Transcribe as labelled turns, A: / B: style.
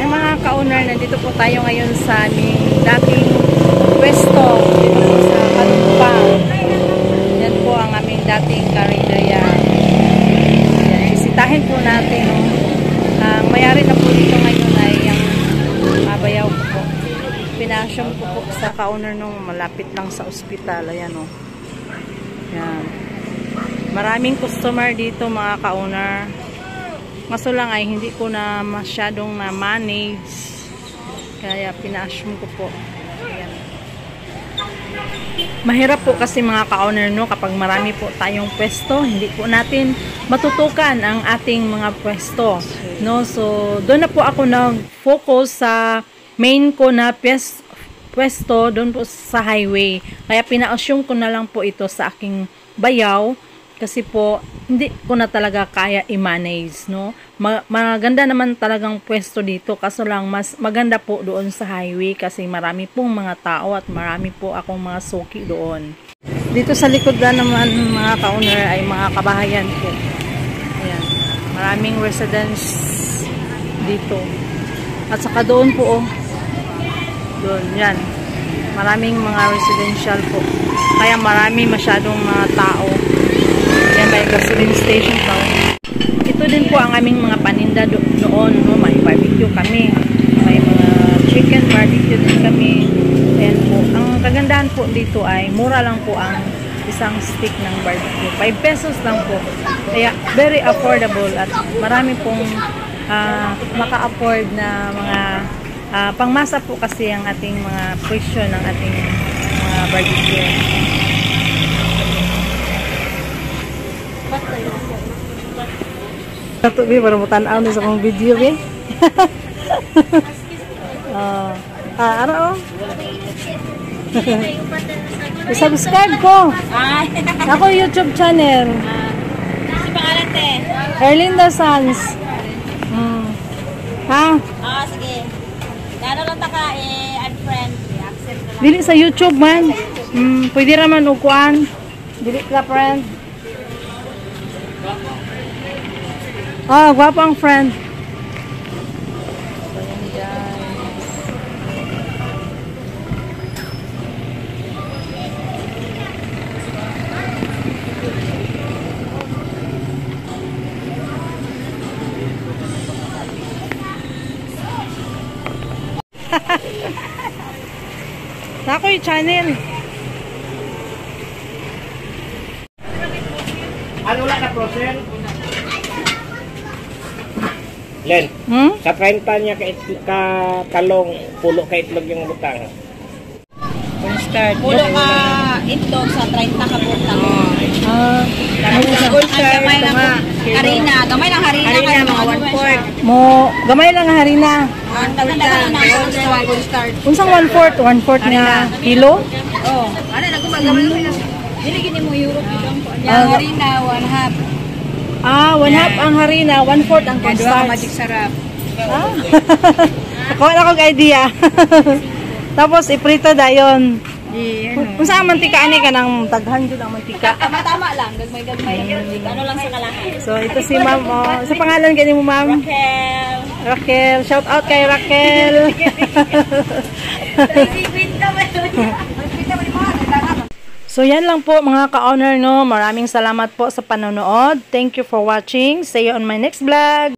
A: Yung mga ka-owner, nandito po tayo ngayon sa aming dating pwesto dito po sa Kalumpang. Yan po ang aming dating karinderya. Yan, bisitahin po natin. Ang mayari na po dito ngayon ay ang Bayaw ko po. Pinasyon ko po sa ka-owner nung malapit lang sa ospital. Ayan o. Yan. Maraming customer dito mga ka-owner. Kaso lang ay hindi ko na masyadong na-manage. Kaya pina-assume ko po. Ayan. Mahirap po kasi mga ka-owner no, kapag marami po tayong pwesto, hindi po natin matutukan ang ating mga pwesto. No? So, doon na po ako nag-focus sa main ko na pwesto doon po sa highway. Kaya pina-assume ko na lang po ito sa aking bayaw. Kasi po, hindi ko na talaga kaya i-manage, no? Maganda naman talagang pwesto dito. Kaso lang, mas maganda po doon sa highway kasi marami pong mga tao at marami po akong mga suki doon. Dito sa likod na naman mga ka-owner ay mga kabahayan po. Ayan. Maraming residence dito. At saka doon po, oh. Doon, yan. Maraming mga residential po. Kaya marami masyadong mga tao. Yan, may gasoline station pa. Ito din po ang aming mga paninda noon. No? May barbecue kami. May mga chicken barbecue din kami. Ayan po. Ang kagandahan po dito ay mura lang po ang isang stick ng barbecue. 5 pesos lang po. Kaya very affordable at marami pong maka-afford na mga pangmasa po kasi ang ating mga presyo ng ating mga barbecue. Ito bi para mo tan-aw ni sa kong video bi. Ano? I-subscribe ko. Ako YouTube channel.
B: Si pangalan te?
A: Erlinda Sans. Ha?
B: Sige. Lalo lang taka unfriend. Accept na lang.
A: Dili sa YouTube man. Pwede raman ukuan. Dili ka friend. Gwapo ang friend. Ayan guys. Ako yung channel.
C: Ano wala na process? Len, sa 30 niya ka talong, pulo ka itlog yung butang.
B: Pulo ka itlog sa 30 ka butang. Gamay lang harina. Gamay lang harina. Harina, mga 1/4.
A: Gamay lang ang harina. Unsang 1/4? 1/4 nga kilo?
B: Oo. Ano, nagumagabay lang. Diligin mo euro bilang po. Yung harina, 1/2.
A: 1/2 ang harina, 1/4 ang cornstarch.
B: Magic sarap.
A: Ako na kong idea. Tapos iprito dayon. Kung saan mantika ani ka nang taghan jud ang mantika.
B: Tama lang, gagmay-gagmay. Ano lang sa kalahan.
A: So ito si Ma'am. Sa pangalan gani mo Ma'am? Raquel. Shout out kay Raquel. So yan lang po mga ka-owner no. Maraming salamat po sa panonood. Thank you for watching. See you on my next vlog.